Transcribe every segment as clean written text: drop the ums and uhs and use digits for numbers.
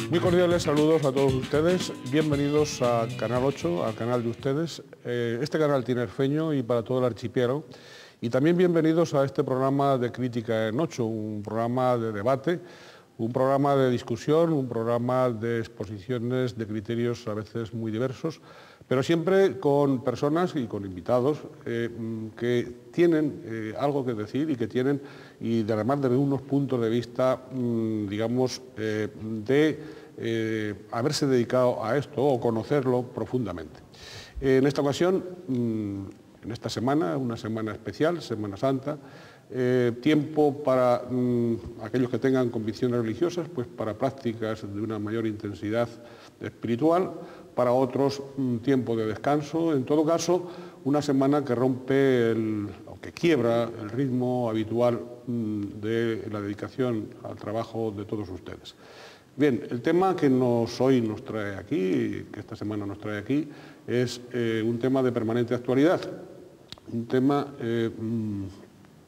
Muy cordiales saludos a todos ustedes, bienvenidos a Canal 8, al canal de ustedes, este canal tinerfeño y para todo el archipiélago, y también bienvenidos a este programa de Crítica en 8, un programa de debate, un programa de discusión, un programa de exposiciones de criterios a veces muy diversos, pero siempre con personas y con invitados que tienen algo que decir y que tienen, y además desde unos puntos de vista, digamos, de haberse dedicado a esto o conocerlo profundamente. En esta ocasión, en esta semana, una semana especial, Semana Santa, tiempo para aquellos que tengan convicciones religiosas, pues para prácticas de una mayor intensidad espiritual, para otros tiempo de descanso, en todo caso una semana que rompe o que quiebra el ritmo habitual de la dedicación al trabajo de todos ustedes. Bien, el tema que hoy nos trae aquí, que esta semana nos trae aquí, es un tema de permanente actualidad, un tema,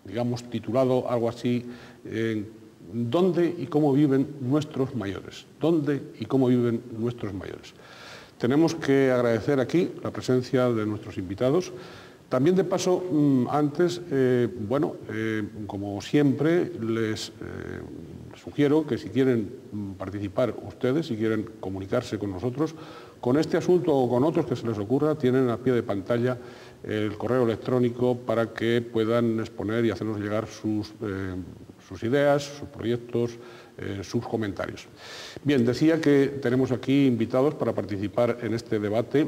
digamos, titulado algo así, ¿dónde y cómo viven nuestros mayores? ¿Dónde y cómo viven nuestros mayores? Tenemos que agradecer aquí la presencia de nuestros invitados. También de paso, antes, como siempre, les sugiero que si quieren participar ustedes, si quieren comunicarse con nosotros, con este asunto o con otros que se les ocurra, tienen a pie de pantalla el correo electrónico para que puedan exponer y hacernos llegar sus ideas, sus proyectos, sus comentarios. Bien, decía que tenemos aquí invitados para participar en este debate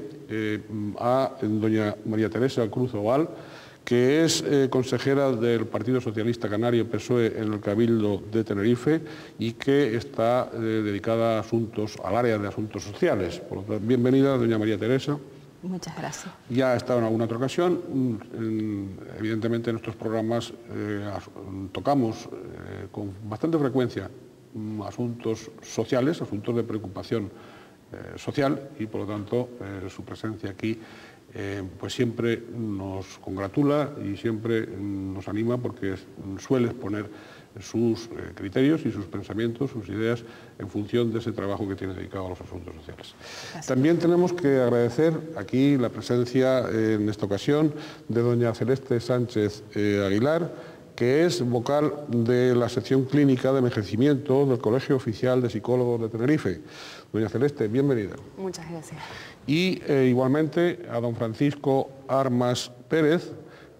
a doña María Teresa Cruz Oval, que es consejera del Partido Socialista Canario PSOE en el Cabildo de Tenerife y que está dedicada al área de asuntos sociales. Por lo tanto, bienvenida, doña María Teresa. Muchas gracias. Ya ha estado en alguna otra ocasión. Evidentemente en nuestros programas tocamos con bastante frecuencia asuntos sociales, asuntos de preocupación social, y por lo tanto su presencia aquí pues siempre nos congratula y siempre nos anima, porque suele exponer sus criterios y sus pensamientos, sus ideas, en función de ese trabajo que tiene dedicado a los asuntos sociales. Gracias. También tenemos que agradecer aquí la presencia en esta ocasión de doña Celeste Sánchez Aguilar, que es vocal de la sección clínica de envejecimiento del Colegio Oficial de Psicólogos de Tenerife. Doña Celeste, bienvenida. Muchas gracias. Y igualmente a don Francisco Armas Pérez,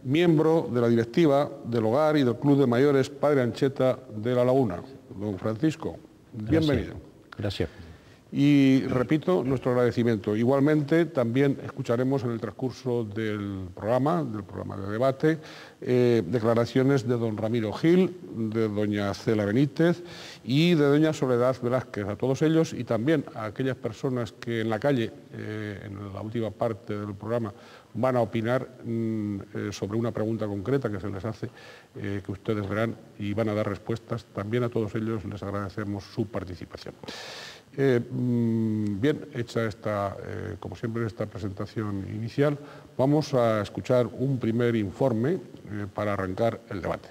miembro de la directiva del Hogar y del Club de Mayores Padre Ancheta de La Laguna. Don Francisco, bienvenido. Gracias. Y repito nuestro agradecimiento. Igualmente también escucharemos en el transcurso del programa de debate, declaraciones de don Ramiro Gil, de doña Cela Benítez y de doña Soledad Velázquez. A todos ellos y también a aquellas personas que en la calle, en la última parte del programa, van a opinar sobre una pregunta concreta que se les hace, que ustedes verán y van a dar respuestas. También a todos ellos les agradecemos su participación. Bien, hecha como siempre, esta presentación inicial, vamos a escuchar un primer informe para arrancar el debate.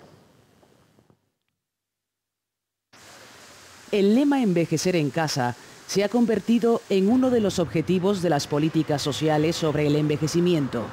El lema Envejecer en casa se ha convertido en uno de los objetivos de las políticas sociales sobre el envejecimiento.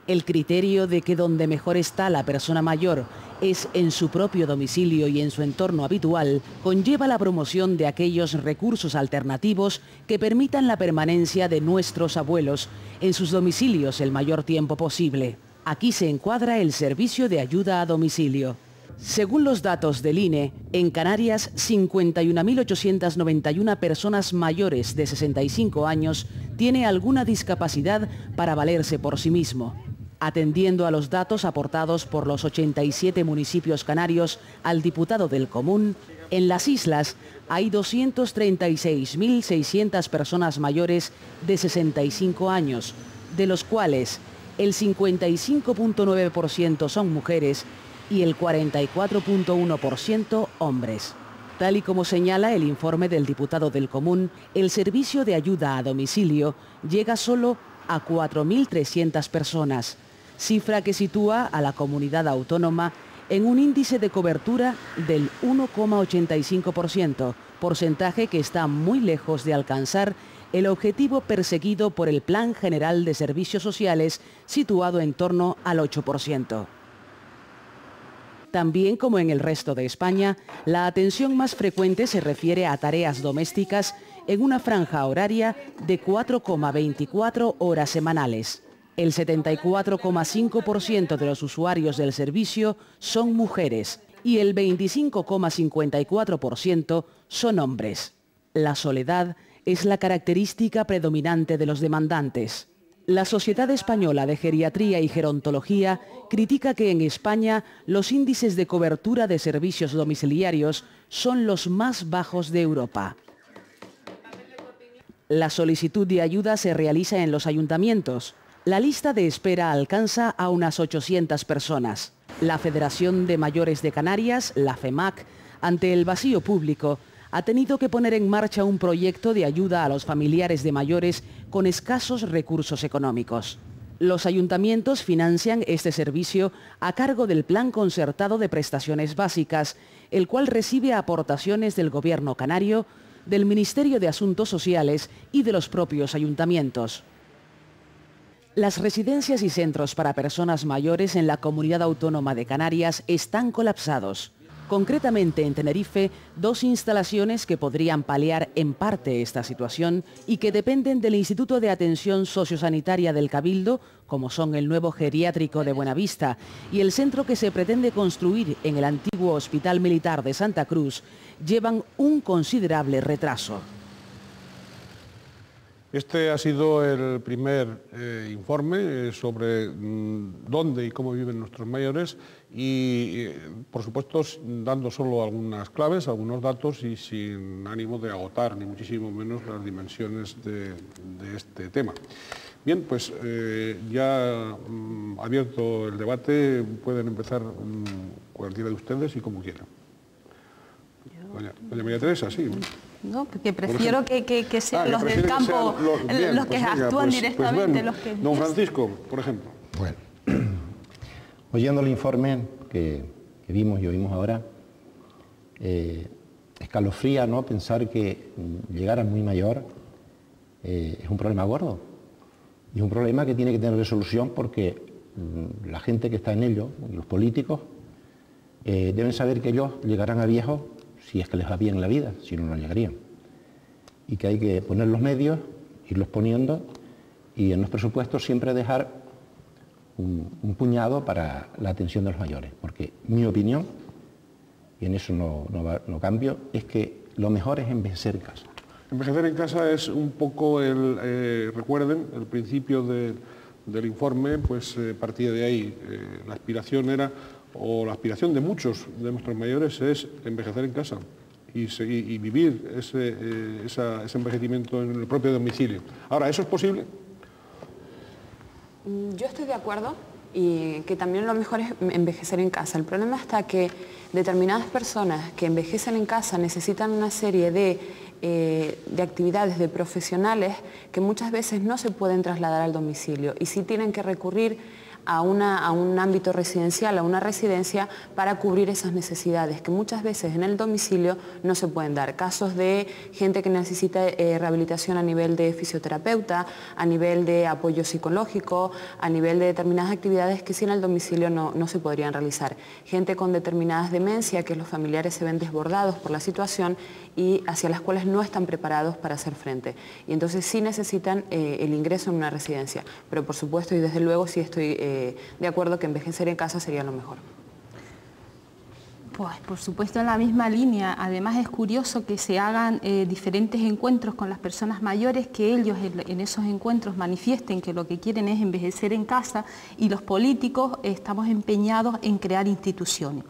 El criterio de que donde mejor está la persona mayor es en su propio domicilio y en su entorno habitual, conlleva la promoción de aquellos recursos alternativos que permitan la permanencia de nuestros abuelos en sus domicilios el mayor tiempo posible. Aquí se encuadra el servicio de ayuda a domicilio. Según los datos del INE, en Canarias, 51.891 personas mayores de 65 años tiene alguna discapacidad para valerse por sí mismo. Atendiendo a los datos aportados por los 87 municipios canarios al diputado del Común, en las islas hay 236.600 personas mayores de 65 años, de los cuales el 55.9% son mujeres y el 44.1% hombres. Tal y como señala el informe del diputado del Común, el servicio de ayuda a domicilio llega solo a 4.300 personas, cifra que sitúa a la comunidad autónoma en un índice de cobertura del 1,85%, porcentaje que está muy lejos de alcanzar el objetivo perseguido por el Plan General de Servicios Sociales, situado en torno al 8%. También, como en el resto de España, la atención más frecuente se refiere a tareas domésticas en una franja horaria de 4,24 horas semanales. El 74,5% de los usuarios del servicio son mujeres y el 25,54% son hombres. La soledad es la característica predominante de los demandantes. La Sociedad Española de Geriatría y Gerontología critica que en España los índices de cobertura de servicios domiciliarios son los más bajos de Europa. La solicitud de ayuda se realiza en los ayuntamientos. La lista de espera alcanza a unas 800 personas. La Federación de Mayores de Canarias, la FEMAC, ante el vacío público, ha tenido que poner en marcha un proyecto de ayuda a los familiares de mayores con escasos recursos económicos. Los ayuntamientos financian este servicio a cargo del Plan Concertado de Prestaciones Básicas, el cual recibe aportaciones del Gobierno canario, del Ministerio de Asuntos Sociales y de los propios ayuntamientos. Las residencias y centros para personas mayores en la Comunidad Autónoma de Canarias están colapsados. Concretamente en Tenerife, 2 instalaciones que podrían paliar en parte esta situación y que dependen del Instituto de Atención Sociosanitaria del Cabildo, como son el nuevo geriátrico de Buenavista y el centro que se pretende construir en el antiguo Hospital Militar de Santa Cruz, llevan un considerable retraso. Este ha sido el primer informe sobre dónde y cómo viven nuestros mayores y, por supuesto, dando solo algunas claves, algunos datos y sin ánimo de agotar, ni muchísimo menos, las dimensiones de este tema. Bien, pues ya abierto el debate, pueden empezar cualquiera de ustedes y como quieran. Doña María Teresa, sí. No, porque prefiero que sean los del campo los que actúan directamente. Don Francisco, por ejemplo. Bueno, oyendo el informe que vimos y oímos ahora, escalofría, ¿no?, pensar que llegar a muy mayor es un problema gordo. Y es un problema que tiene que tener resolución porque la gente que está en ello, y los políticos, deben saber que ellos llegarán a viejos si es que les va bien la vida, si no, no llegarían. Y que hay que poner los medios, irlos poniendo, y en los presupuestos siempre dejar un puñado para la atención de los mayores. Porque mi opinión, y en eso no cambio, es que lo mejor es envejecer en casa. Envejecer en casa es un poco recuerden, el principio del informe, pues partía de ahí. La aspiración era, o la aspiración de muchos de nuestros mayores es envejecer en casa y vivir ese envejecimiento en el propio domicilio. Ahora, ¿eso es posible? Yo estoy de acuerdo y que también lo mejor es envejecer en casa. El problema está que determinadas personas que envejecen en casa necesitan una serie de actividades de profesionales que muchas veces no se pueden trasladar al domicilio y sí tienen que recurrir a un ámbito residencial, a una residencia, para cubrir esas necesidades que muchas veces en el domicilio no se pueden dar. Casos de gente que necesita rehabilitación a nivel de fisioterapeuta, a nivel de apoyo psicológico, a nivel de determinadas actividades que sí en el domicilio no se podrían realizar. Gente con determinadas demencias que los familiares se ven desbordados por la situación y hacia las cuales no están preparados para hacer frente. Y entonces sí necesitan el ingreso en una residencia. Pero por supuesto y desde luego sí estoy de acuerdo que envejecer en casa sería lo mejor. Pues por supuesto en la misma línea. Además es curioso que se hagan diferentes encuentros con las personas mayores, que ellos en esos encuentros manifiesten que lo que quieren es envejecer en casa y los políticos estamos empeñados en crear instituciones.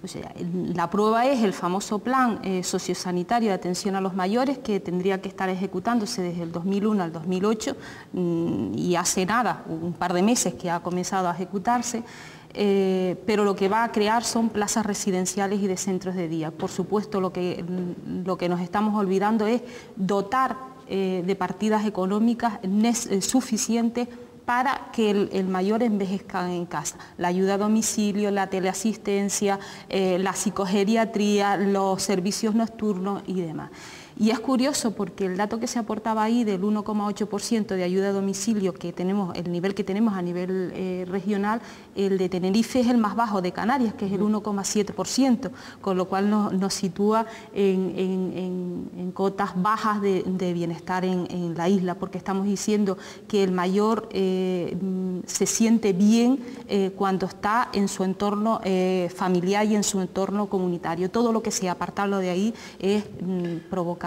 O sea, la prueba es el famoso plan sociosanitario de atención a los mayores que tendría que estar ejecutándose desde el 2001 al 2008 y hace nada, un par de meses que ha comenzado a ejecutarse. Pero lo que va a crear son plazas residenciales y de centros de día. Por supuesto, lo que nos estamos olvidando es dotar de partidas económicas suficientes para que el mayor envejezca en casa. La ayuda a domicilio, la teleasistencia, la psicogeriatría, los servicios nocturnos y demás. Y es curioso porque el dato que se aportaba ahí del 1,8% de ayuda a domicilio que tenemos, el nivel que tenemos a nivel regional, el de Tenerife es el más bajo de Canarias, que es el 1,7%, con lo cual nos sitúa en cotas bajas de bienestar en la isla, porque estamos diciendo que el mayor se siente bien cuando está en su entorno familiar y en su entorno comunitario. Todo lo que sea apartarlo de ahí es provocar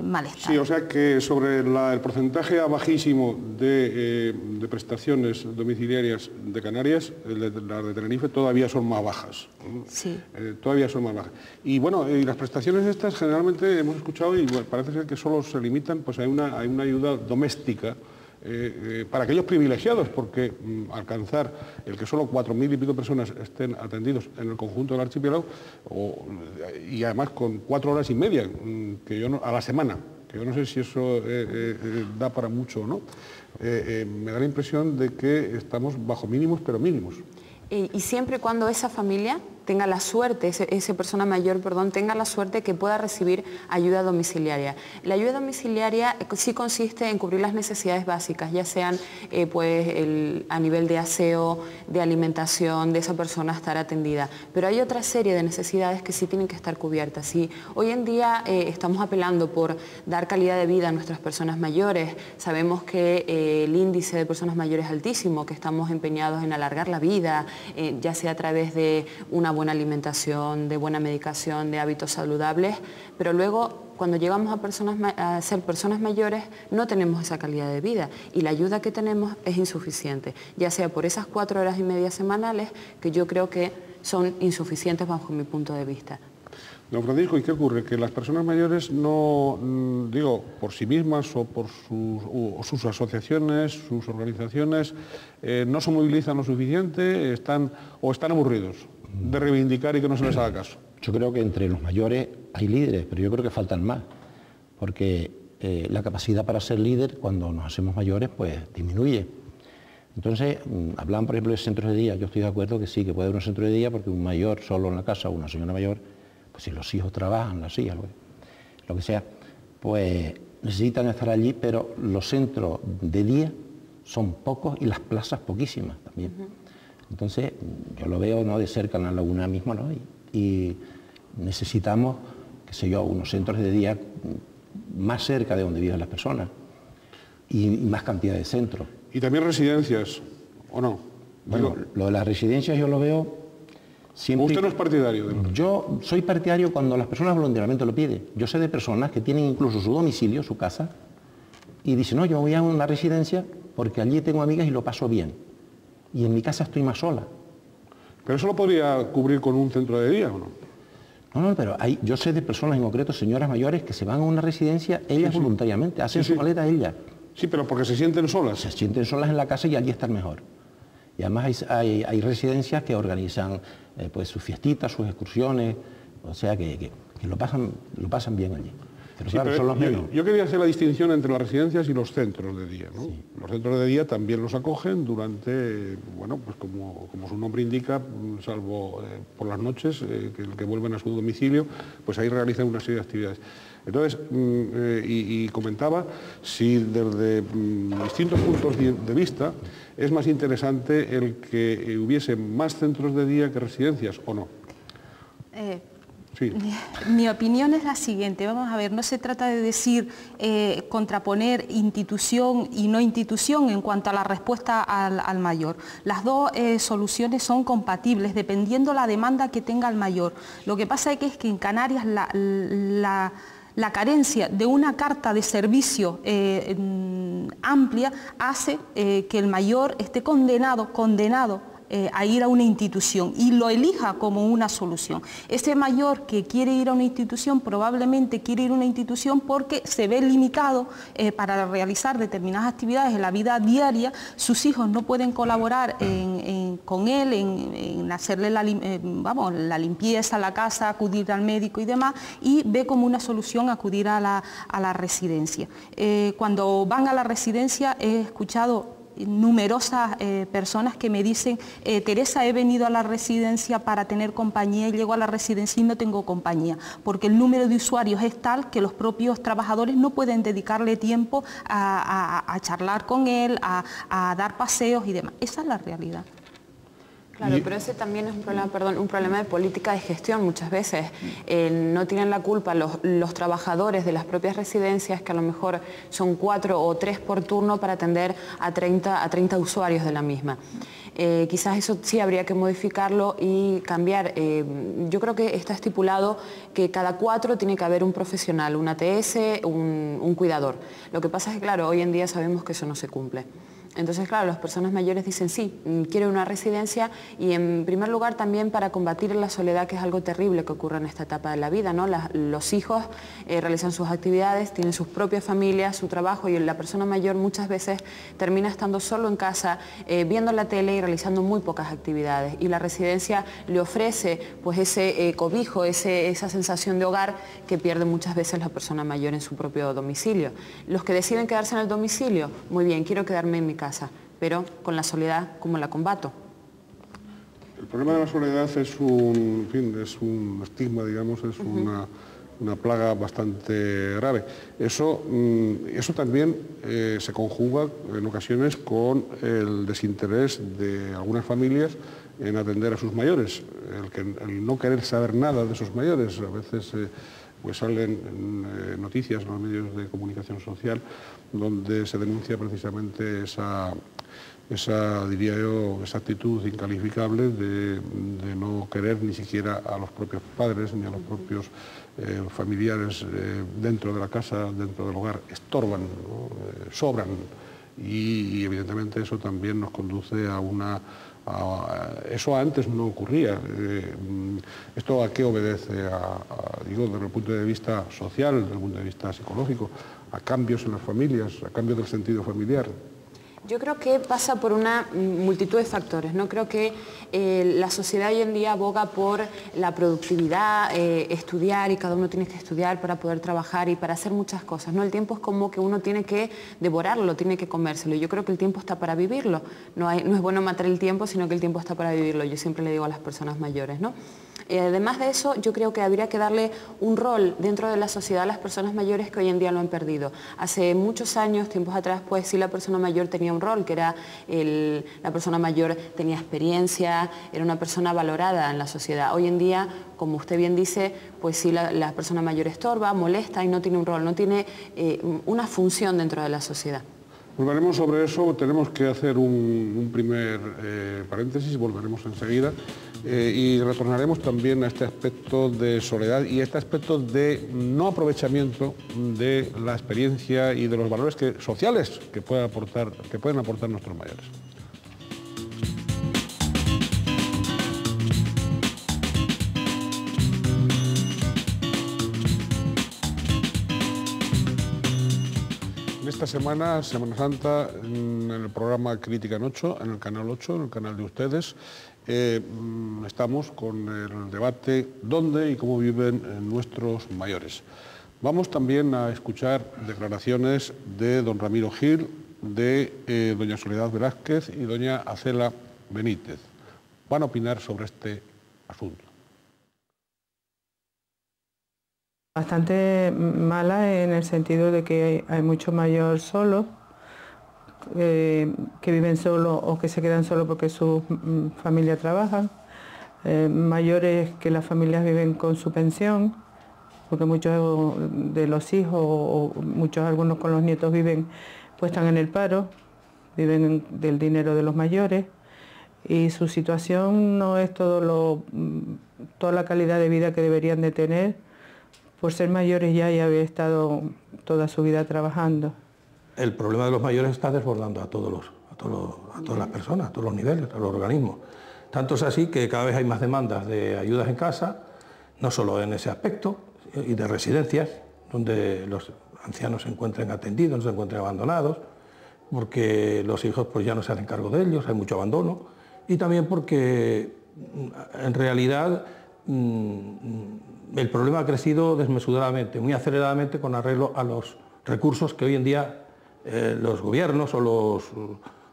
malestar. Sí, o sea que sobre el porcentaje bajísimo de prestaciones domiciliarias de Canarias, las de Tenerife todavía son más bajas. Sí. Todavía son más bajas. Y bueno, y las prestaciones estas generalmente hemos escuchado y bueno, parece ser que solo se limitan pues, a una ayuda doméstica para aquellos privilegiados, porque alcanzar el que solo 4.000 y pico personas estén atendidos en el conjunto del archipiélago, y además con 4 horas y media a la semana, que yo no sé si eso da para mucho o no, me da la impresión de que estamos bajo mínimos, pero mínimos. Y siempre y cuando esa familia tenga la suerte, esa persona mayor, perdón, tenga la suerte que pueda recibir ayuda domiciliaria. La ayuda domiciliaria sí consiste en cubrir las necesidades básicas, ya sean a nivel de aseo, de alimentación, de esa persona estar atendida. Pero hay otra serie de necesidades que sí tienen que estar cubiertas. Sí, hoy en día estamos apelando por dar calidad de vida a nuestras personas mayores. Sabemos que el índice de personas mayores es altísimo, que estamos empeñados en alargar la vida, ya sea a través de una buena alimentación, de buena medicación, de hábitos saludables, pero luego cuando llegamos a ser personas mayores no tenemos esa calidad de vida y la ayuda que tenemos es insuficiente, ya sea por esas 4 horas y media semanales que yo creo que son insuficientes bajo mi punto de vista. Don Francisco, ¿y qué ocurre? Que las personas mayores no, digo, por sí mismas o por sus asociaciones, sus organizaciones, no se movilizan lo suficiente, están aburridos de reivindicar y que no se les haga caso. Yo creo que entre los mayores hay líderes, pero yo creo que faltan más, porque la capacidad para ser líder cuando nos hacemos mayores pues disminuye. Entonces, hablaban por ejemplo de centros de día, yo estoy de acuerdo que sí, que puede haber un centro de día porque un mayor solo en la casa o una señora mayor, pues si los hijos trabajan, las hijas, lo que sea, pues necesitan estar allí, pero los centros de día son pocos y las plazas poquísimas también. Entonces, yo lo veo, ¿no?, de cerca en la laguna misma, ¿no? Y necesitamos, qué sé yo, unos centros de día más cerca de donde viven las personas y más cantidad de centros. ¿Y también residencias, o no? Bueno, lo de las residencias yo lo veo siempre... ¿Usted no es partidario de lo? Yo soy partidario cuando las personas voluntariamente lo piden. Yo sé de personas que tienen incluso su domicilio, su casa, y dicen, no, yo voy a una residencia porque allí tengo amigas y lo paso bien. Y en mi casa estoy más sola. ¿Pero eso lo podría cubrir con un centro de día o no? No, pero yo sé de personas en concreto, señoras mayores, que se van a una residencia ellas voluntariamente, hacen su maleta ellas. Sí, pero porque se sienten solas. Se sienten solas en la casa y allí están mejor. Y además hay residencias que organizan pues sus fiestitas, sus excursiones, o sea que lo pasan bien allí. Pero sí, claro, pero son los menos. Yo quería hacer la distinción entre las residencias y los centros de día, ¿no? Sí. Los centros de día también los acogen durante, bueno, pues como su nombre indica, salvo por las noches, que vuelven a su domicilio, pues ahí realizan una serie de actividades. Entonces, y comentaba si desde distintos puntos de vista es más interesante el que hubiese más centros de día que residencias, ¿o no? Sí. Mi opinión es la siguiente, vamos a ver, no se trata de decir contraponer institución y no institución en cuanto a la respuesta al mayor. Las dos soluciones son compatibles dependiendo la demanda que tenga el mayor. Lo que pasa es que en Canarias la carencia de una carta de servicio amplia hace que el mayor esté condenado a ir a una institución y lo elija como una solución. Ese mayor que quiere ir a una institución probablemente quiere ir a una institución porque se ve limitado para realizar determinadas actividades en la vida diaria, sus hijos no pueden colaborar con él en hacerle la limpieza, la casa, acudir al médico y demás, y ve como una solución acudir a la residencia. Cuando van a la residencia he escuchado numerosas personas que me dicen, Teresa, he venido a la residencia para tener compañía y llego a la residencia y no tengo compañía, porque el número de usuarios es tal que los propios trabajadores no pueden dedicarle tiempo a charlar con él, a dar paseos y demás. Esa es la realidad. Claro, pero ese también es un problema, un problema de política de gestión muchas veces. No tienen la culpa los trabajadores de las propias residencias, que a lo mejor son 4 o 3 por turno para atender a 30 usuarios de la misma. Quizás eso sí habría que modificarlo y cambiar. Yo creo que está estipulado que cada 4 tiene que haber un profesional, un ATS, un cuidador. Lo que pasa es que, claro, hoy en día sabemos que eso no se cumple. Entonces, claro, las personas mayores dicen sí, quiero una residencia, y en primer lugar también para combatir la soledad, que es algo terrible que ocurre en esta etapa de la vida, ¿no? Los hijos realizan sus actividades, tienen sus propias familias, su trabajo, y la persona mayor muchas veces termina estando solo en casa, viendo la tele y realizando muy pocas actividades. Y la residencia le ofrece pues ese cobijo, esa sensación de hogar que pierde muchas veces la persona mayor en su propio domicilio. Los que deciden quedarse en el domicilio, muy bien, quiero quedarme en mi casa, pero con la soledad, ¿cómo la combato? El problema de la soledad es un estigma, digamos, es una plaga bastante grave. Eso también se conjuga en ocasiones con el desinterés de algunas familias en atender a sus mayores, el no querer saber nada de sus mayores. A veces pues salen noticias en los medios de comunicación social donde se denuncia precisamente esa actitud incalificable de no querer ni siquiera a los propios padres ni a los propios familiares dentro de la casa, dentro del hogar. Estorban, ¿no? Sobran, y evidentemente eso también nos conduce eso antes no ocurría. ¿Esto a qué obedece? Digo, desde el punto de vista social, desde el punto de vista psicológico, a cambios en las familias, a cambios del sentido familiar. Yo creo que pasa por una multitud de factores, ¿no? Creo que la sociedad hoy en día aboga por la productividad, estudiar, y cada uno tiene que estudiar para poder trabajar y para hacer muchas cosas, ¿no? El tiempo es como que uno tiene que devorarlo, tiene que comérselo. Yo creo que el tiempo está para vivirlo. No es bueno matar el tiempo, sino que el tiempo está para vivirlo. Yo siempre le digo a las personas mayores, ¿no? Además de eso, yo creo que habría que darle un rol dentro de la sociedad a las personas mayores que hoy en día lo han perdido. Hace muchos años, tiempos atrás, pues sí, la persona mayor tenía un rol, que era la persona mayor tenía experiencia, era una persona valorada en la sociedad. Hoy en día, como usted bien dice, pues sí, la persona mayor estorba, molesta y no tiene un rol, no tiene una función dentro de la sociedad. Volveremos sobre eso, tenemos que hacer un primer paréntesis, volveremos enseguida y retornaremos también a este aspecto de soledad y este aspecto de no aprovechamiento de la experiencia y de los valores sociales que pueden aportar nuestros mayores. En esta Semana Santa, en el programa Crítica en 8, en el canal 8, en el canal de ustedes, estamos con el debate ¿dónde y cómo viven nuestros mayores? Vamos también a escuchar declaraciones de don Ramiro Gil, de doña Soledad Velázquez y doña Acela Benítez. Van a opinar sobre este asunto. Bastante mala en el sentido de que hay mucho mayor solo, que viven solos o que se quedan solos porque sus familias trabajan, mayores que las familias viven con su pensión, porque muchos de los hijos o algunos con los nietos viven, pues están en el paro, viven del dinero de los mayores, y su situación no es toda la calidad de vida que deberían de tener por ser mayores ya y haber estado toda su vida trabajando. El problema de los mayores está desbordando a todas las personas, a todos los niveles, a los organismos. Tanto es así que cada vez hay más demandas de ayudas en casa, no solo en ese aspecto, y de residencias, donde los ancianos se encuentren atendidos, no se encuentren abandonados, porque los hijos pues ya no se hacen cargo de ellos, hay mucho abandono, y también porque en realidad el problema ha crecido desmesuradamente, muy aceleradamente con arreglo a los recursos que hoy en día los gobiernos o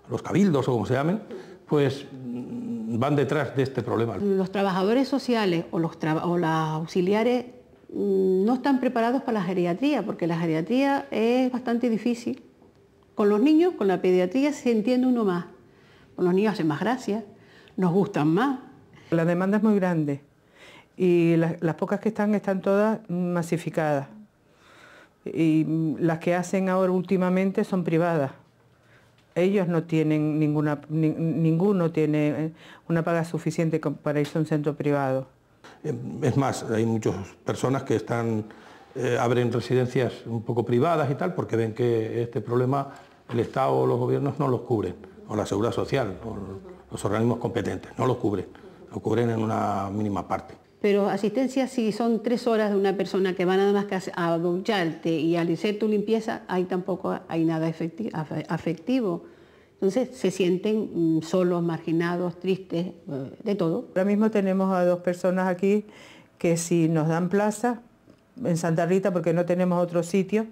los cabildos o como se llamen, pues van detrás de este problema. Los trabajadores sociales o los auxiliares no están preparados para la geriatría, porque la geriatría es bastante difícil. Con los niños, con la pediatría se entiende uno más. Con los niños hacen más gracia, nos gustan más. La demanda es muy grande y las pocas que están todas masificadas. Y las que hacen ahora últimamente son privadas. Ellos no tienen ninguno tiene una paga suficiente para irse a un centro privado. Es más, hay muchas personas que abren residencias un poco privadas y tal, porque ven que este problema el Estado o los gobiernos no los cubren, o la Seguridad Social, o los organismos competentes, no los cubren, lo cubren en una mínima parte. Pero asistencia, si son 3 horas de una persona que va nada más que a ducharte y a hacer tu limpieza, ahí tampoco hay nada afectivo. Entonces se sienten solos, marginados, tristes, de todo. Ahora mismo tenemos a 2 personas aquí que si nos dan plaza en Santa Rita, porque no tenemos otro sitio,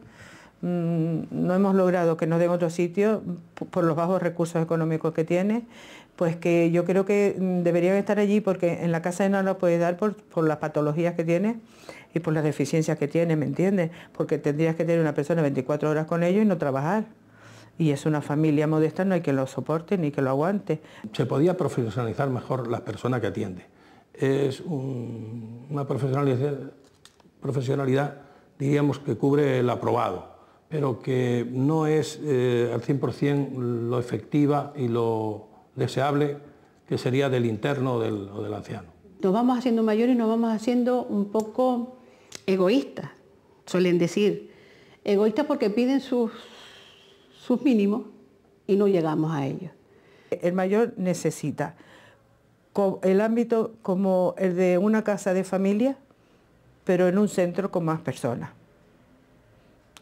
no hemos logrado que nos den otro sitio por los bajos recursos económicos que tiene, pues que yo creo que deberían estar allí porque en la casa no lo puede dar por las patologías que tiene y por las deficiencias que tiene, ¿me entiendes? Porque tendrías que tener una persona 24 horas con ellos y no trabajar. Y es una familia modesta, no hay que lo soporte ni que lo aguante. Se podía profesionalizar mejor la persona que atiende. Es una profesionalidad, diríamos, que cubre el aprobado, pero que no es al 100% lo efectiva y lo deseable que sería del interno o del anciano. Nos vamos haciendo mayores y nos vamos haciendo un poco egoístas, suelen decir. Egoístas porque piden sus mínimos y no llegamos a ellos. El mayor necesita el ámbito como el de una casa de familia, pero en un centro con más personas.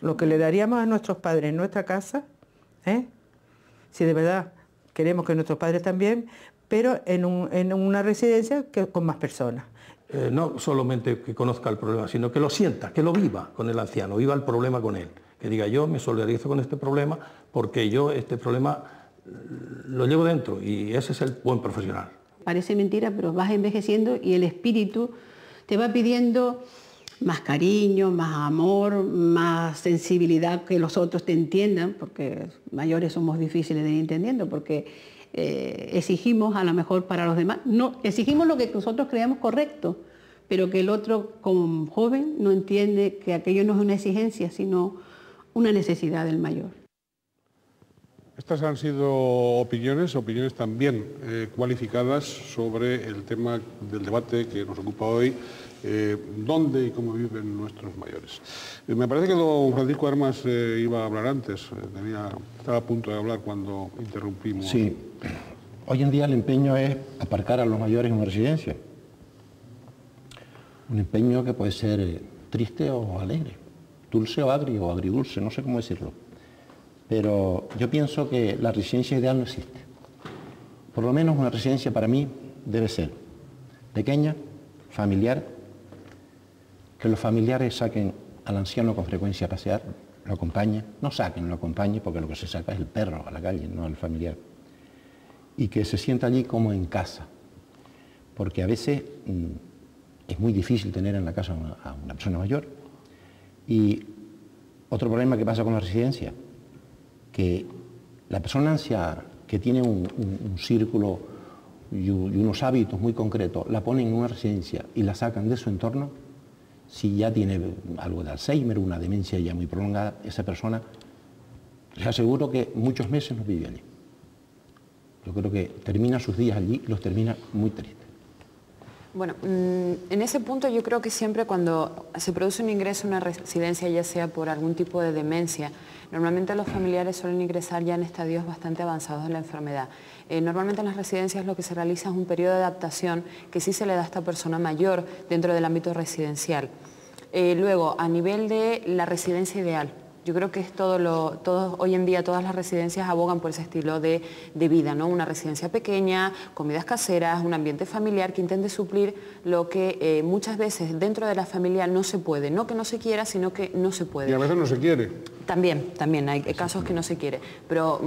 Lo que le daríamos a nuestros padres en nuestra casa, si de verdad queremos que nuestros padres también, pero en una residencia con más personas. No solamente que conozca el problema, sino que lo sienta, que lo viva con el anciano, viva el problema con él. Que diga, yo me solidarizo con este problema porque yo este problema lo llevo dentro y ese es el buen profesional. Parece mentira, pero vas envejeciendo y el espíritu te va pidiendo más cariño, más amor, más sensibilidad, que los otros te entiendan, porque mayores somos difíciles de ir entendiendo, porque exigimos a lo mejor para los demás, no, exigimos lo que nosotros creamos correcto, pero que el otro como joven no entiende que aquello no es una exigencia, sino una necesidad del mayor. Estas han sido opiniones también cualificadas sobre el tema del debate que nos ocupa hoy, dónde y cómo viven nuestros mayores. Me parece que don Francisco Armas iba a hablar antes, estaba a punto de hablar cuando interrumpimos. Sí, hoy en día el empeño es aparcar a los mayores en una residencia. Un empeño que puede ser triste o alegre, dulce o agrio o agridulce, no sé cómo decirlo. Pero yo pienso que la residencia ideal no existe. Por lo menos una residencia para mí debe ser pequeña, familiar, que los familiares saquen al anciano con frecuencia a pasear, lo acompañen, no saquen, lo acompañen, porque lo que se saca es el perro a la calle, no al familiar. Y que se sienta allí como en casa, porque a veces es muy difícil tener en la casa a una persona mayor. Y otro problema que pasa con la residencia, que la persona anciana que tiene un círculo y unos hábitos muy concretos, la ponen en una residencia y la sacan de su entorno, si ya tiene algo de Alzheimer, una demencia ya muy prolongada, esa persona, les aseguro que muchos meses no vive allí. Yo creo que termina sus días allí y los termina muy tristes. Bueno, en ese punto yo creo que siempre cuando se produce un ingreso a una residencia, ya sea por algún tipo de demencia, normalmente los familiares suelen ingresar ya en estadios bastante avanzados de la enfermedad. Normalmente en las residencias lo que se realiza es un periodo de adaptación que sí se le da a esta persona mayor dentro del ámbito residencial. Luego, a nivel de la residencia ideal, yo creo que es hoy en día todas las residencias abogan por ese estilo de vida, ¿no? Una residencia pequeña, comidas caseras, un ambiente familiar que intente suplir lo que muchas veces dentro de la familia no se puede. No que no se quiera, sino que no se puede. Y a veces no se quiere. También hay casos que no se quiere, pero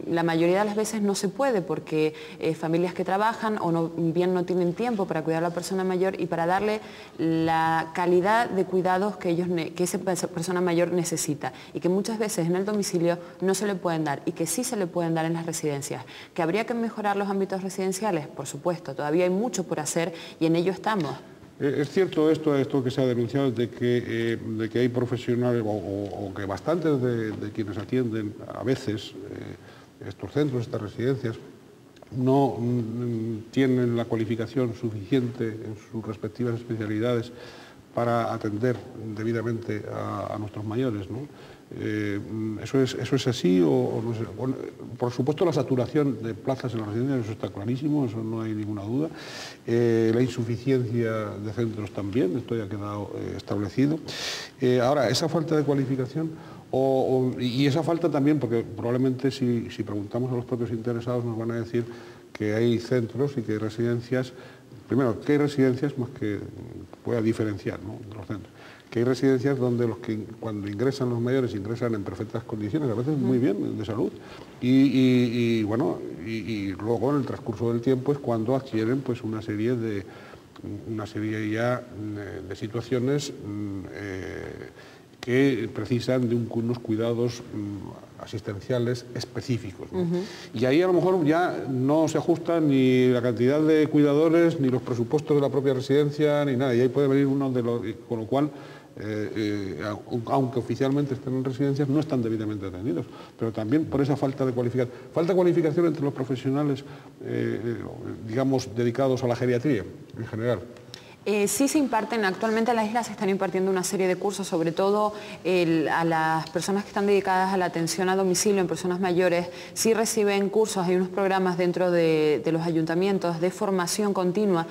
la mayoría de las veces no se puede porque familias que trabajan o no tienen tiempo para cuidar a la persona mayor y para darle la calidad de cuidados que esa persona mayor necesita y que muchas veces en el domicilio no se le pueden dar y que sí se le pueden dar en las residencias. ¿Que habría que mejorar los ámbitos residenciales? Por supuesto, todavía hay mucho por hacer y en ello estamos. ¿Es cierto esto que se ha denunciado de que hay profesionales o que bastantes de quienes atienden a veces estos centros, estas residencias, no tienen la cualificación suficiente en sus respectivas especialidades para atender debidamente a nuestros mayores, ¿no? ¿Eso es así o no sé? Bueno, por supuesto la saturación de plazas en las residencias, eso está clarísimo, eso no hay ninguna duda. La insuficiencia de centros también, esto ya ha quedado establecido. Ahora, esa falta de cualificación y esa falta también, porque probablemente si preguntamos a los propios interesados nos van a decir que hay centros y que hay residencias, primero, que hay residencias más que pueda diferenciar, ¿no?, de los centros. Que hay residencias donde cuando ingresan los mayores ingresan en perfectas condiciones, a veces muy bien, de salud, y luego en el transcurso del tiempo es cuando adquieren pues una serie ya de situaciones que precisan de unos cuidados asistenciales específicos, ¿no? Y ahí a lo mejor ya no se ajusta ni la cantidad de cuidadores, ni los presupuestos de la propia residencia, ni nada, y ahí puede venir uno de los, con lo cual aunque oficialmente estén en residencias, no están debidamente atendidos, pero también por esa falta de cualificación. Falta cualificación entre los profesionales, digamos, dedicados a la geriatría en general. Sí se imparten, actualmente en la isla se están impartiendo una serie de cursos, sobre todo a las personas que están dedicadas a la atención a domicilio en personas mayores, sí reciben cursos, hay unos programas dentro de los ayuntamientos de formación continua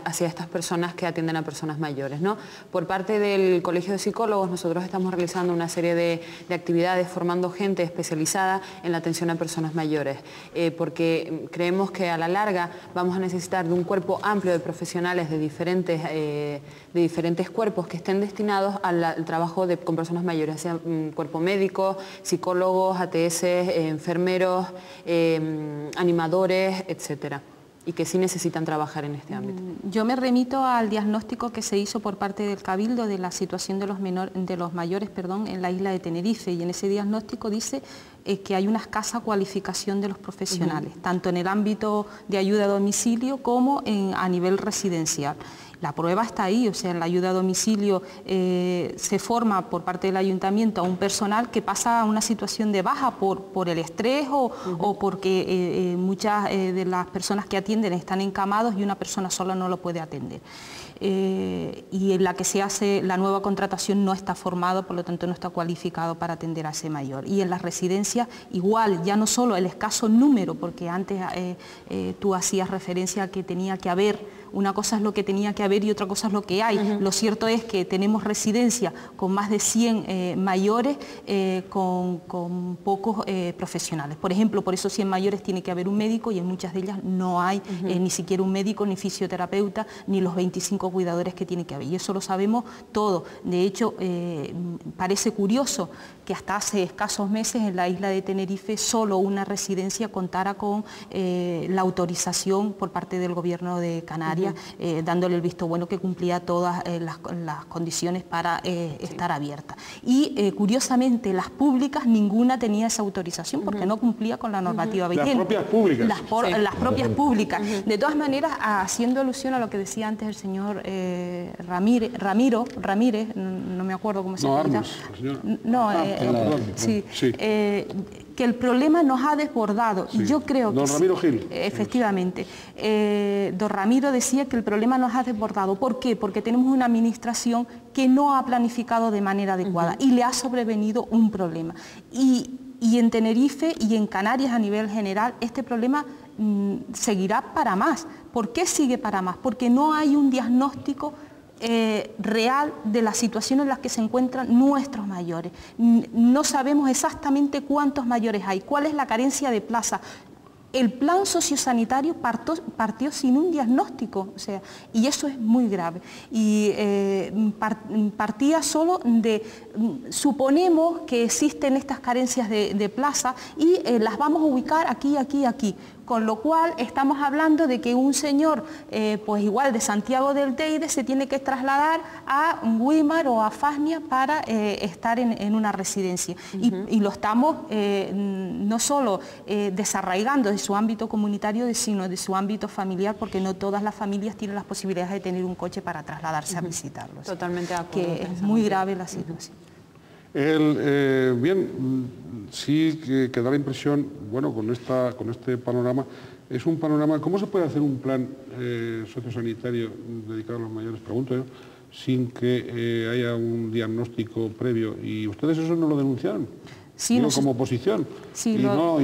hacia estas personas que atienden a personas mayores, ¿no? Por parte del Colegio de Psicólogos nosotros estamos realizando una serie de actividades formando gente especializada en la atención a personas mayores, porque creemos que a la larga vamos a necesitar de un cuerpo amplio de profesionales de diferentes cuerpos que estén destinados al trabajo con personas mayores, sea un cuerpo médico, psicólogos, ATS, enfermeros, animadores, etcétera, y que sí necesitan trabajar en este ámbito. Yo me remito al diagnóstico que se hizo por parte del Cabildo de la situación de los mayores en la isla de Tenerife, y en ese diagnóstico dice que hay una escasa cualificación de los profesionales, tanto en el ámbito de ayuda a domicilio como a nivel residencial. La prueba está ahí, o sea, en la ayuda a domicilio se forma por parte del ayuntamiento a un personal que pasa a una situación de baja por el estrés o porque muchas de las personas que atienden están encamados y una persona sola no lo puede atender. Y en la que se hace la nueva contratación no está formado, por lo tanto no está cualificado para atender a ese mayor. Y en las residencias igual, ya no solo el escaso número, porque antes tú hacías referencia a que tenía que haber, una cosa es lo que tenía que haber y otra cosa es lo que hay. Lo cierto es que tenemos residencias con más de 100 mayores con pocos profesionales. Por ejemplo, por esos 100 mayores tiene que haber un médico y en muchas de ellas no hay ni siquiera un médico, ni fisioterapeuta, ni los 25 cuidadores que tiene que haber. Y eso lo sabemos todo. De hecho, parece curioso que hasta hace escasos meses en la isla de Tenerife solo una residencia contara con la autorización por parte del gobierno de Canarias, dándole el visto bueno que cumplía todas las condiciones para estar abierta. Y curiosamente las públicas ninguna tenía esa autorización porque no cumplía con la normativa vigente. Las propias públicas. Las propias públicas. De todas maneras, haciendo alusión a lo que decía antes el señor Ramírez, no me acuerdo cómo se llama. Que el problema nos ha desbordado. Sí. Yo creo que... Don Ramiro Gil. Efectivamente. Don Ramiro decía que el problema nos ha desbordado. ¿Por qué? Porque tenemos una administración que no ha planificado de manera adecuada y le ha sobrevenido un problema. Y en Tenerife y en Canarias a nivel general este problema seguirá para más. ¿Por qué sigue para más? Porque no hay un diagnóstico real de la situación en la que se encuentran nuestros mayores. No sabemos exactamente cuántos mayores hay, cuál es la carencia de plaza. El plan sociosanitario partió sin un diagnóstico, o sea, y eso es muy grave. Y partía solo de, suponemos que existen estas carencias de plaza y las vamos a ubicar aquí, aquí, aquí. Con lo cual estamos hablando de que un señor, pues igual de Santiago del Teide, se tiene que trasladar a Güímar o a Fasnia para estar en una residencia. Y lo estamos no solo desarraigando de su ámbito comunitario, sino de su ámbito familiar, porque no todas las familias tienen las posibilidades de tener un coche para trasladarse a visitarlos. Totalmente de acuerdo. Que es muy grave la situación. Bien, sí que da la impresión, bueno, con este panorama, es un panorama, ¿cómo se puede hacer un plan sociosanitario dedicado a los mayores, pregunto yo, sin que haya un diagnóstico previo? Y ustedes eso no lo denunciaron, sí, como oposición, sí, y no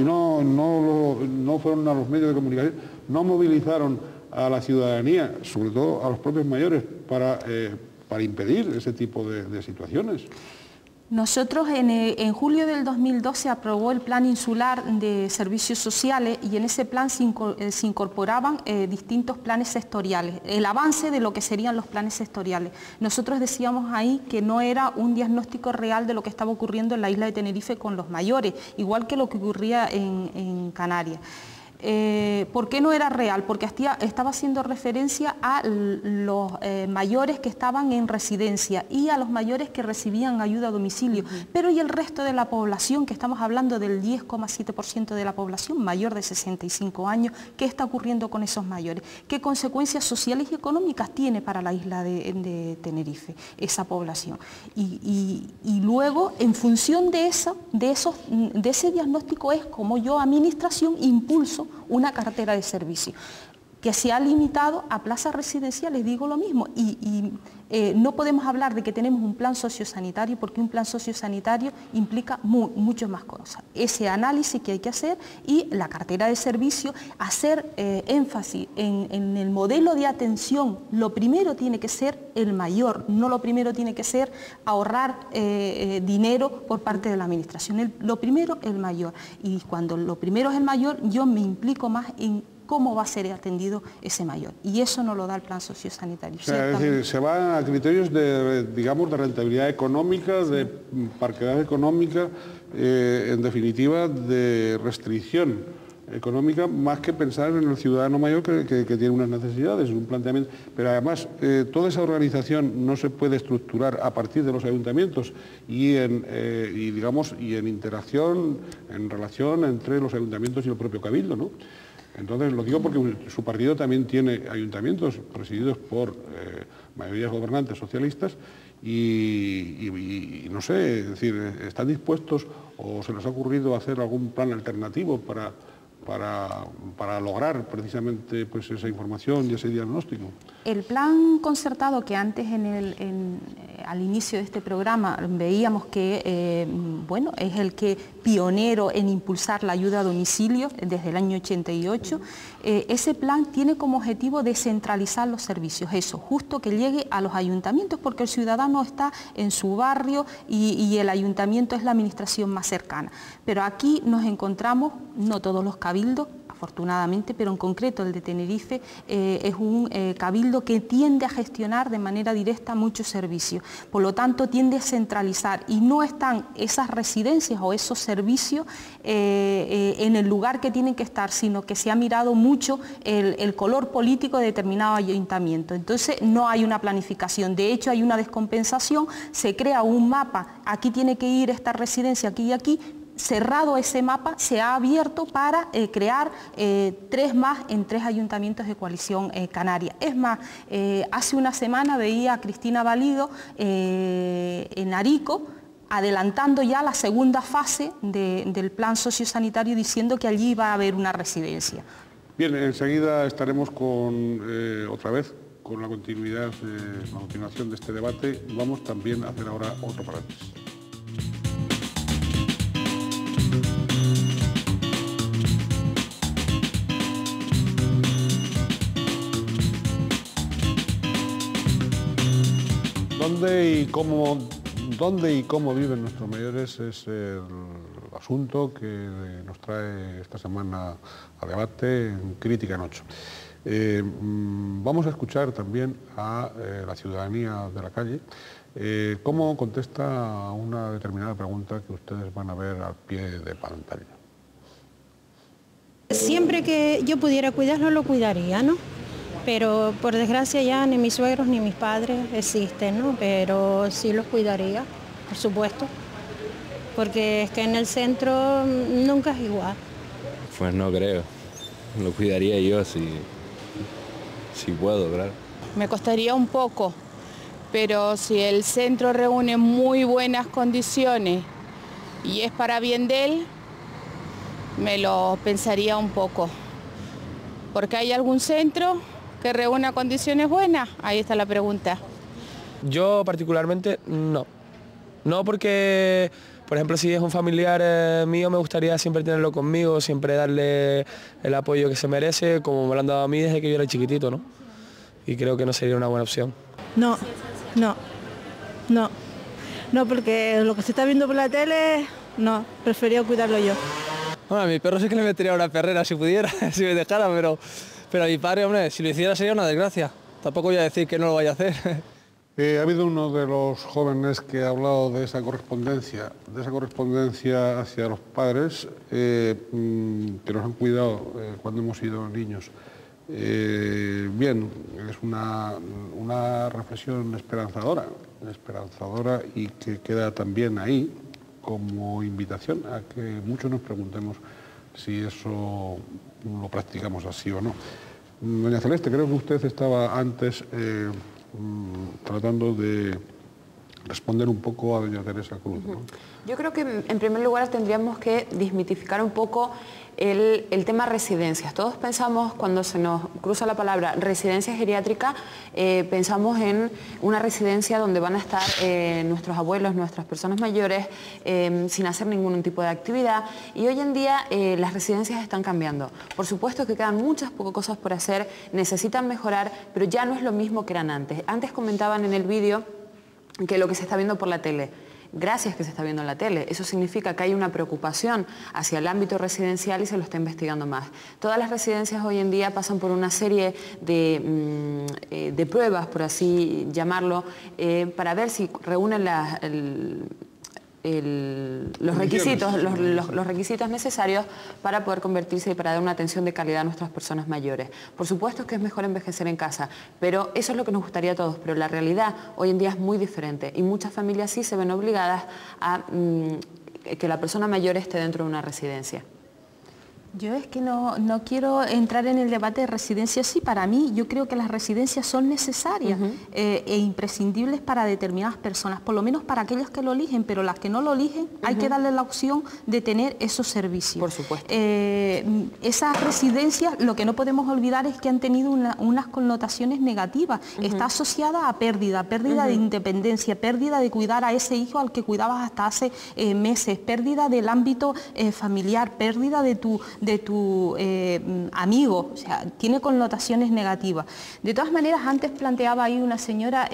fueron a los medios de comunicación, no movilizaron a la ciudadanía, sobre todo a los propios mayores, para impedir ese tipo de situaciones. Nosotros en julio del 2012 se aprobó el Plan Insular de Servicios Sociales y en ese plan se incorporaban distintos planes sectoriales, el avance de lo que serían los planes sectoriales. Nosotros decíamos ahí que no era un diagnóstico real de lo que estaba ocurriendo en la isla de Tenerife con los mayores, igual que lo que ocurría en Canarias. ¿Por qué no era real? Porque estaba haciendo referencia a los mayores que estaban en residencia y a los mayores que recibían ayuda a domicilio, pero y el resto de la población, que estamos hablando del 10,7% de la población mayor de 65 años, ¿qué está ocurriendo con esos mayores? ¿Qué consecuencias sociales y económicas tiene para la isla de Tenerife esa población? Y luego, en función de ese diagnóstico es como yo, administración, impulso una cartera de servicios que se ha limitado a plazas residenciales, digo lo mismo, y no podemos hablar de que tenemos un plan sociosanitario porque un plan sociosanitario implica mucho más cosas. Ese análisis que hay que hacer y la cartera de servicios, hacer énfasis en el modelo de atención. Lo primero tiene que ser el mayor, no lo primero tiene que ser ahorrar dinero por parte de la administración. Lo primero, el mayor. Y cuando lo primero es el mayor, yo me implico más en cómo va a ser atendido ese mayor. Y eso no lo da el plan sociosanitario. O sea, es decir, se van a criterios de rentabilidad económica, de parquedad económica, en definitiva, de restricción económica, más que pensar en el ciudadano mayor que tiene unas necesidades, un planteamiento. Pero además, toda esa organización no se puede estructurar a partir de los ayuntamientos y en interacción, en relación entre los ayuntamientos y el propio cabildo, ¿no? Entonces, lo digo porque su partido también tiene ayuntamientos presididos por mayorías gobernantes socialistas y no sé, es decir, ¿están dispuestos o se les ha ocurrido hacer algún plan alternativo para lograr precisamente pues, esa información y ese diagnóstico? El plan concertado que antes al inicio de este programa veíamos que bueno, es el que pionero en impulsar la ayuda a domicilio desde el año 88, ese plan tiene como objetivo descentralizar los servicios, eso, justo que llegue a los ayuntamientos porque el ciudadano está en su barrio y el ayuntamiento es la administración más cercana. Pero aquí nos encontramos, no todos los cabildos, afortunadamente, pero en concreto el de Tenerife es un cabildo que tiende a gestionar de manera directa muchos servicios, por lo tanto tiende a centralizar y no están esas residencias o esos servicios en el lugar que tienen que estar, sino que se ha mirado mucho el color político de determinado ayuntamiento, entonces no hay una planificación, de hecho hay una descompensación, se crea un mapa, aquí tiene que ir esta residencia, aquí y aquí. Cerrado ese mapa, se ha abierto para crear 3 más en 3 ayuntamientos de coalición canaria. Es más, hace una semana veía a Cristina Valido en Arico, adelantando ya la segunda fase del plan sociosanitario, diciendo que allí va a haber una residencia. Bien, enseguida estaremos otra vez con la continuación de este debate. Vamos también a hacer ahora otro paréntesis. ¿Dónde y cómo dónde y cómo viven nuestros mayores es el asunto que nos trae esta semana a debate en Crítica en 8. Vamos a escuchar también a la ciudadanía de la calle cómo contesta a una determinada pregunta que ustedes van a ver al pie de pantalla. Siempre que yo pudiera cuidarlo, lo cuidaría, ¿no? Pero por desgracia ya ni mis suegros ni mis padres existen, ¿no? Pero sí los cuidaría, por supuesto, porque es que en el centro nunca es igual. Pues no creo, lo cuidaría yo si puedo, claro. Me costaría un poco, pero si el centro reúne muy buenas condiciones y es para bien de él, me lo pensaría un poco. Porque hay algún centro que reúna condiciones buenas, ahí está la pregunta. Yo particularmente no. No porque, por ejemplo, si es un familiar mío, me gustaría siempre tenerlo conmigo, siempre darle el apoyo que se merece, como me lo han dado a mí desde que yo era chiquitito, ¿no? Y creo que no sería una buena opción. No, porque lo que se está viendo por la tele, no, prefería cuidarlo yo. Bueno, a mi perro sí que le metería una perrera si pudiera, si me dejara, pero a mi padre, hombre, si lo hiciera sería una desgracia. Tampoco voy a decir que no lo vaya a hacer. Ha habido uno de los jóvenes que ha hablado de esa correspondencia hacia los padres que nos han cuidado cuando hemos sido niños. Bien, es una reflexión esperanzadora y que queda también ahí como invitación a que muchos nos preguntemos si eso lo practicamos así o no. Doña Celeste, creo que usted estaba antes tratando de responder un poco a doña Teresa Cruz, ¿no? Yo creo que en primer lugar tendríamos que desmitificar un poco el tema residencias. Todos pensamos, cuando se nos cruza la palabra residencia geriátrica, pensamos en una residencia donde van a estar nuestros abuelos, nuestras personas mayores, sin hacer ningún tipo de actividad. Y hoy en día las residencias están cambiando. Por supuesto que quedan muchas cosas por hacer, necesitan mejorar, pero ya no es lo mismo que eran antes. Antes comentaban en el vídeo que lo que se está viendo por la tele. Gracias que se está viendo en la tele. Eso significa que hay una preocupación hacia el ámbito residencial y se lo está investigando más. Todas las residencias hoy en día pasan por una serie de pruebas, por así llamarlo, para ver si reúnen los requisitos necesarios para poder convertirse y para dar una atención de calidad a nuestras personas mayores. Por supuesto que es mejor envejecer en casa, pero eso es lo que nos gustaría a todos, pero la realidad hoy en día es muy diferente y muchas familias sí se ven obligadas a que la persona mayor esté dentro de una residencia. Yo es que no quiero entrar en el debate de residencias. Sí, para mí, yo creo que las residencias son necesarias e imprescindibles para determinadas personas, por lo menos para aquellas que lo eligen, pero las que no lo eligen, hay que darle la opción de tener esos servicios. Por supuesto. Esas residencias, lo que no podemos olvidar es que han tenido unas connotaciones negativas. Está asociada a pérdida de independencia, pérdida de cuidar a ese hijo al que cuidabas hasta hace meses, pérdida del ámbito familiar, pérdida de tu amigo, o sea, tiene connotaciones negativas. De todas maneras, antes planteaba ahí una señora,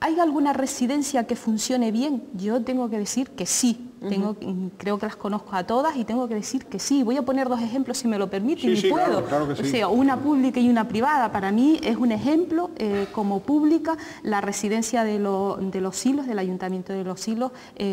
¿hay alguna residencia que funcione bien? Yo tengo que decir que sí. Creo que las conozco a todas y tengo que decir que sí. Voy a poner dos ejemplos si me lo permiten, y puedo. Claro que sí. O sea, una pública y una privada. Para mí es un ejemplo, como pública, la residencia de Los Silos, del Ayuntamiento de Los Silos,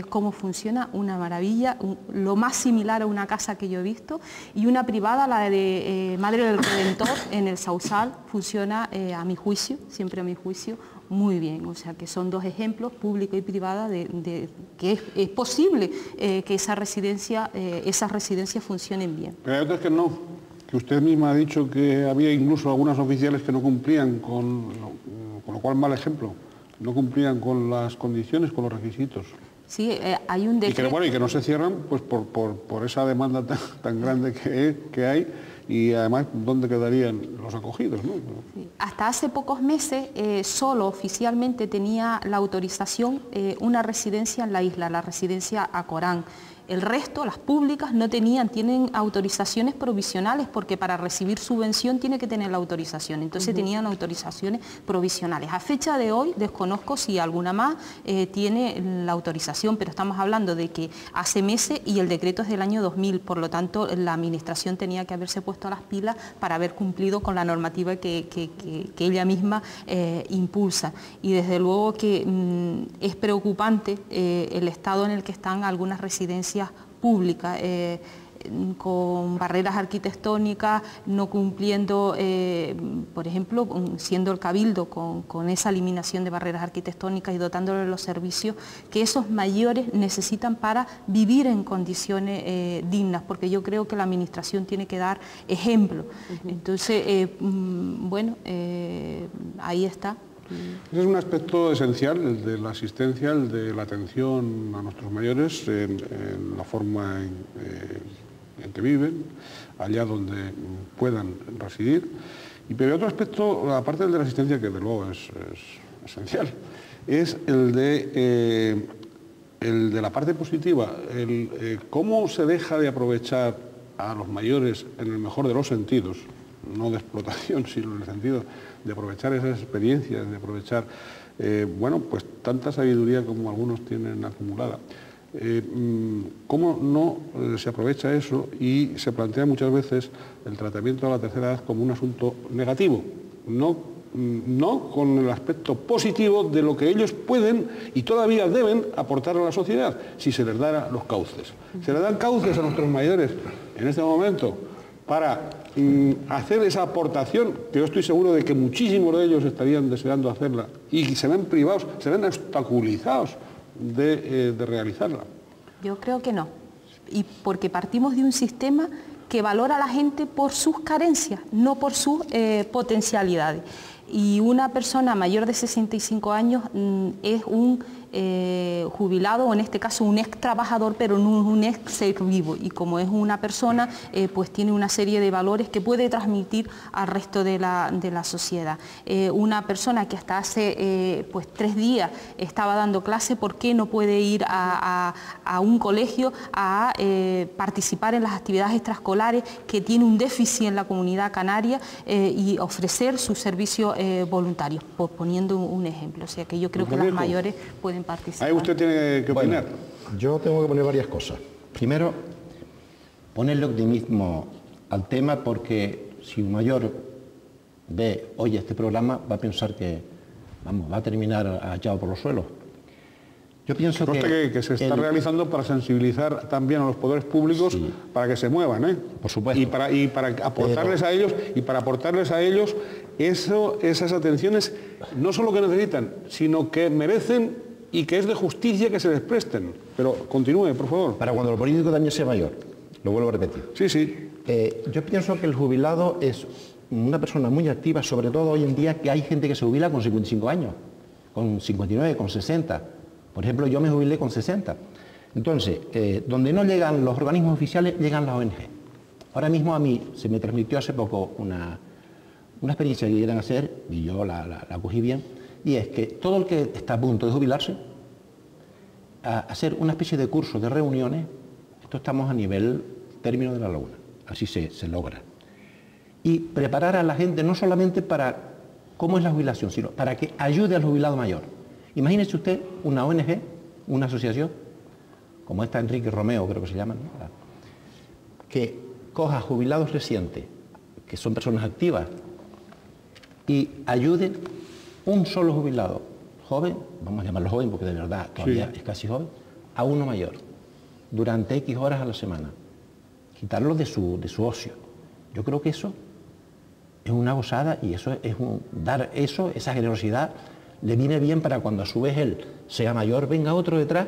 cómo funciona, una maravilla, lo más similar a una casa que yo he visto. Y una privada, la de Madre del Redentor, en el Sausal, funciona a mi juicio, siempre a mi juicio, muy bien. O sea, que son dos ejemplos, pública y privada, de que es posible que esas residencias funcionen bien. Pero hay otras que no, que usted misma ha dicho que había incluso algunas oficiales que no cumplían con lo cual, mal ejemplo, no cumplían con las condiciones, con los requisitos. Sí, hay un decreto. Y que no se cierran pues por esa demanda tan grande que hay. Y además, ¿dónde quedarían los acogidos, ¿no? Sí. Hasta hace pocos meses, solo oficialmente tenía la autorización una residencia en la isla, la residencia Acorán. El resto, las públicas, no tienen autorizaciones provisionales, porque para recibir subvención tiene que tener la autorización, entonces tenían autorizaciones provisionales. A fecha de hoy desconozco si alguna más tiene la autorización, pero estamos hablando de que hace meses y el decreto es del año 2000, por lo tanto la administración tenía que haberse puesto a las pilas para haber cumplido con la normativa que ella misma impulsa. Y desde luego que es preocupante el estado en el que están algunas residencias públicas, con barreras arquitectónicas, no cumpliendo, por ejemplo, siendo el Cabildo con esa eliminación de barreras arquitectónicas y dotándole los servicios que esos mayores necesitan para vivir en condiciones dignas, porque yo creo que la Administración tiene que dar ejemplo. Entonces, bueno, ahí está. Ese es un aspecto esencial, el de la asistencia, el de la atención a nuestros mayores en la forma en que viven, allá donde puedan residir. Pero otro aspecto, aparte del de la asistencia, que de luego es esencial, es el de la parte positiva, cómo se deja de aprovechar a los mayores en el mejor de los sentidos, no de explotación, sino en el sentido de aprovechar esas experiencias, de aprovechar, bueno, pues tanta sabiduría como algunos tienen acumulada. ¿Cómo no se aprovecha eso y se plantea muchas veces el tratamiento de la tercera edad como un asunto negativo? No con el aspecto positivo de lo que ellos pueden y todavía deben aportar a la sociedad, si se les dara los cauces. Se les dan cauces a nuestros mayores en este momento para hacer esa aportación, que yo estoy seguro de que muchísimos de ellos estarían deseando hacerla y se ven privados, se ven obstaculizados de realizarla. Yo creo que no, y porque partimos de un sistema que valora a la gente por sus carencias, no por sus potencialidades. Y una persona mayor de 65 años es un jubilado, o en este caso un ex trabajador, pero no un ex ser vivo, y como es una persona, pues tiene una serie de valores que puede transmitir al resto de la sociedad. Una persona que hasta hace pues 3 días estaba dando clase, ¿por qué no puede ir a un colegio a participar en las actividades extraescolares, que tiene un déficit en la comunidad canaria, y ofrecer sus servicios voluntarios, poniendo un ejemplo? O sea que yo creo que las mayores pueden participar. Ahí usted tiene que opinar. Bueno, yo tengo que poner varias cosas. Primero, ponerle optimismo al tema, porque si un mayor ve, oye, este programa, va a pensar que, vamos, va a terminar echado por los suelos. Yo pienso que se está realizando para sensibilizar también a los poderes públicos, sí, para que se muevan, por supuesto, y para aportarles a ellos, esas atenciones, no solo que necesitan, sino que merecen y que es de justicia que se les presten. Pero continúe, por favor. Para cuando el político también sea mayor, lo vuelvo a repetir. Sí, sí. Yo pienso que el jubilado es una persona muy activa, sobre todo hoy en día, que hay gente que se jubila con 55 años, con 59, con 60. Por ejemplo, yo me jubilé con 60. Entonces, donde no llegan los organismos oficiales, llegan las ONG. Ahora mismo a mí se me transmitió hace poco una experiencia que quieran hacer, y yo la cogí bien, y es que todo el que está a punto de jubilarse, a hacer una especie de curso de reuniones, esto estamos a nivel término de la laguna, así se logra, y preparar a la gente no solamente para cómo es la jubilación, sino para que ayude al jubilado mayor. Imagínese usted una ONG, una asociación, como esta Enrique Romeo, creo que se llama, ¿no?, que coja jubilados recientes, que son personas activas, y ayude un solo jubilado joven, vamos a llamarlo joven porque de verdad todavía es casi joven, a uno mayor, durante X horas a la semana, quitarlo de su ocio. Yo creo que eso es una gozada, y eso es dar eso, esa generosidad, le viene bien para cuando a su vez él sea mayor, venga otro detrás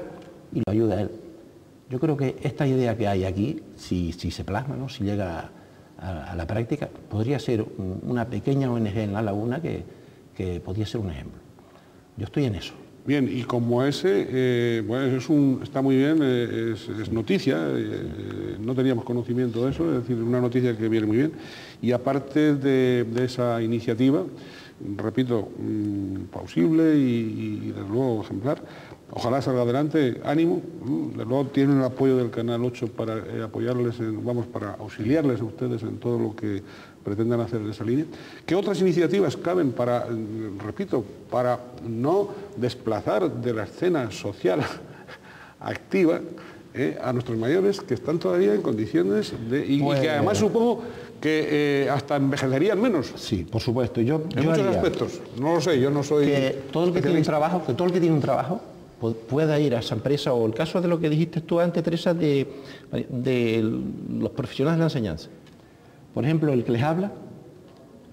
y lo ayude a él. Yo creo que esta idea que hay aquí, si se plasma, ¿no?, si llega a la práctica, podría ser una pequeña ONG en La Laguna que podría ser un ejemplo. Yo estoy en eso. Bien, y como ese, bueno, está muy bien, es noticia, no teníamos conocimiento de eso, es decir, una noticia que viene muy bien. Y aparte de esa iniciativa, repito, plausible y desde luego ejemplar, Ojalá salga adelante, ánimo. Luego tienen el apoyo del Canal 8 para apoyarles, para auxiliarles a ustedes en todo lo que pretendan hacer en esa línea. ¿Qué otras iniciativas caben para, repito, para no desplazar de la escena social activa a nuestros mayores que están todavía en condiciones de... Y que además supongo que hasta envejecerían menos? Sí, por supuesto. En muchos aspectos. No lo sé, yo no soy... Que todo el que tiene un trabajo, pueda ir a esa empresa, o el caso de lo que dijiste tú antes, Teresa, de los profesionales de la enseñanza. Por ejemplo, el que les habla,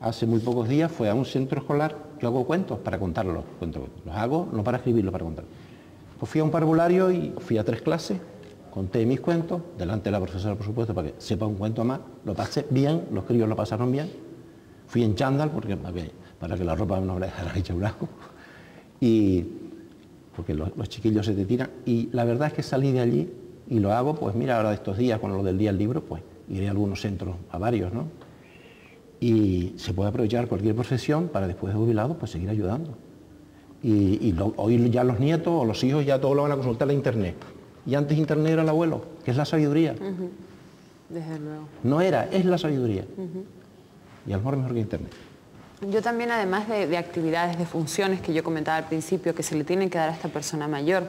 hace muy pocos días fue a un centro escolar. Yo hago cuentos para contarlos, los hago no para escribirlos, para contarlos. Pues fui a un parvulario y fui a 3 clases, conté mis cuentos, delante de la profesora, por supuesto, para que sepa un cuento más, lo pasé bien, los críos lo pasaron bien. Fui en chándal, para que la ropa no me la dejara hecha un asco. Porque los chiquillos se te tiran, y la verdad es que salí de allí y lo hago, pues mira, ahora de estos días, con lo del Día del Libro, pues iré a algunos centros, a varios, ¿no? Y se puede aprovechar cualquier profesión para después de jubilado, pues seguir ayudando. Hoy ya los nietos o los hijos ya todo lo van a consultar en internet. Y antes internet era el abuelo, que es la sabiduría. Desde luego. No es la sabiduría. Y a lo mejor que internet. Yo también, además de actividades, de funciones que yo comentaba al principio, que se le tienen que dar a esta persona mayor,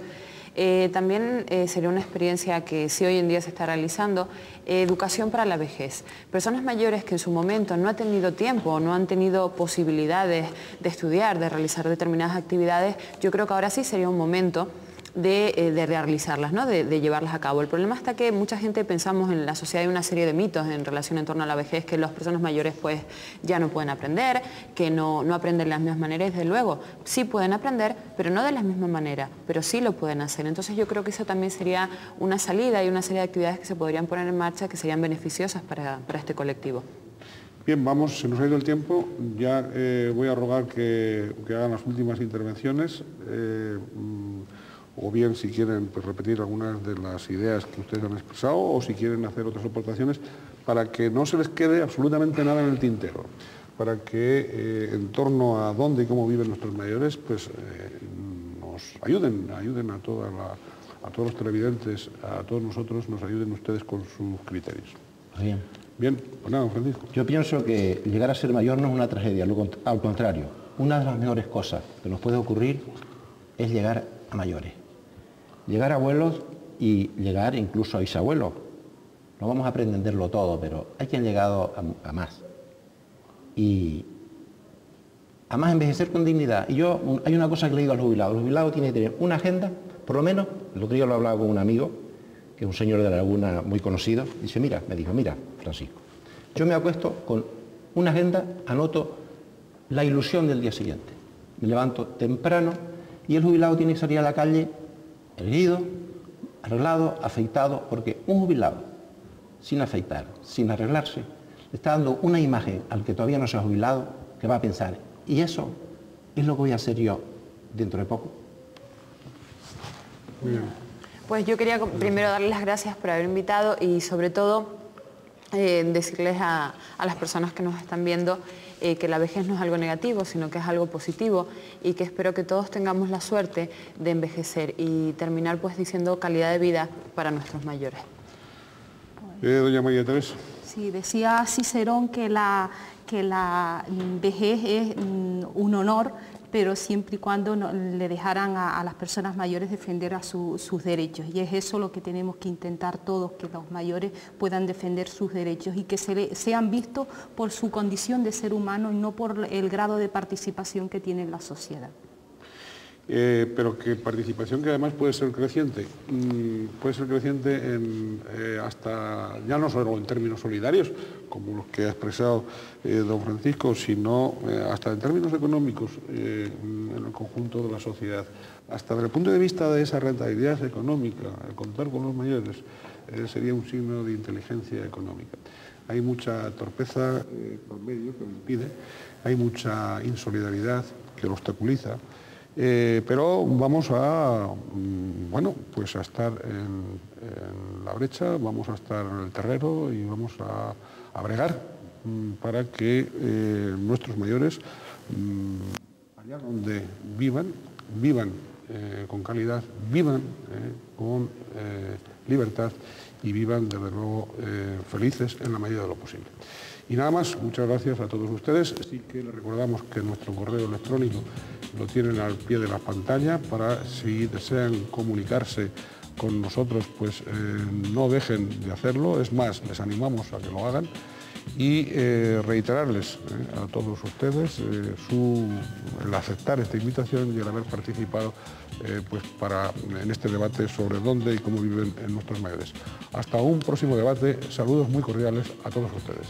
también sería una experiencia que sí hoy en día se está realizando, educación para la vejez. Personas mayores que en su momento no han tenido tiempo, no han tenido posibilidades de estudiar, de realizar determinadas actividades, yo creo que ahora sí sería un momento de realizarlas, ¿no? de llevarlas a cabo. El problema está que mucha gente pensamos en la sociedad, hay una serie de mitos en relación en torno a la vejez, que las personas mayores pues ya no pueden aprender, que no aprenden de las mismas maneras. Desde luego, sí pueden aprender, pero no de la misma manera, pero sí lo pueden hacer. Entonces yo creo que eso también sería una salida y una serie de actividades que se podrían poner en marcha que serían beneficiosas para este colectivo. Bien, se nos ha ido el tiempo. Ya voy a rogar que hagan las últimas intervenciones. O bien si quieren pues, repetir algunas de las ideas que ustedes han expresado, o si quieren hacer otras aportaciones, para que no se les quede absolutamente nada en el tintero, para que en torno a dónde y cómo viven nuestros mayores, pues nos ayuden a todos los televidentes, a todos nosotros, nos ayuden ustedes con sus criterios. Bien, pues nada, Francisco. Yo pienso que llegar a ser mayor no es una tragedia, al contrario, una de las mejores cosas que nos puede ocurrir es llegar a mayores. Llegar a abuelos y llegar incluso a bisabuelos. No vamos a aprenderlo todo, pero hay quien ha llegado a más. Y a más envejecer con dignidad. Y hay una cosa que le digo a los jubilados. Los jubilados tienen que tener una agenda, por lo menos, el otro día lo hablaba con un amigo, que es un señor de la Laguna muy conocido, dice, mira, Francisco, yo me acuesto con una agenda, anoto la ilusión del día siguiente. Me levanto temprano y el jubilado tiene que salir a la calle erguido, arreglado, afeitado, porque un jubilado sin afeitar, sin arreglarse, le está dando una imagen al que todavía no se ha jubilado, que va a pensar, y eso es lo que voy a hacer yo dentro de poco. Muy bien. Pues yo quería primero darles las gracias por haber invitado y sobre todo decirles a las personas que nos están viendo que la vejez no es algo negativo, sino que es algo positivo y que espero que todos tengamos la suerte de envejecer y terminar pues diciendo calidad de vida para nuestros mayores. Doña María Teresa. Sí, decía Cicerón que la vejez es un honor, pero siempre y cuando le dejaran a las personas mayores defender sus derechos. Y es eso lo que tenemos que intentar todos, que los mayores puedan defender sus derechos y que sean vistos por su condición de ser humano y no por el grado de participación que tiene en la sociedad. Pero que participación que además puede ser creciente hasta, ya no solo en términos solidarios, como los que ha expresado don Francisco, sino hasta en términos económicos en el conjunto de la sociedad. Hasta desde el punto de vista de esa rentabilidad económica, el contar con los mayores sería un signo de inteligencia económica. Hay mucha torpeza por medio que lo impide, hay mucha insolidaridad que lo obstaculiza. Pero vamos a estar en la brecha, vamos a estar en el terreno y vamos a bregar para que nuestros mayores, allá donde vivan con calidad, vivan con libertad y vivan, desde luego, felices en la medida de lo posible. Y nada más, muchas gracias a todos ustedes. Así que les recordamos que nuestro correo electrónico lo tienen al pie de la pantalla para, si desean comunicarse con nosotros, pues no dejen de hacerlo. Es más, les animamos a que lo hagan y reiterarles a todos ustedes el aceptar esta invitación y el haber participado pues en este debate sobre dónde y cómo viven nuestros mayores. Hasta un próximo debate. Saludos muy cordiales a todos ustedes.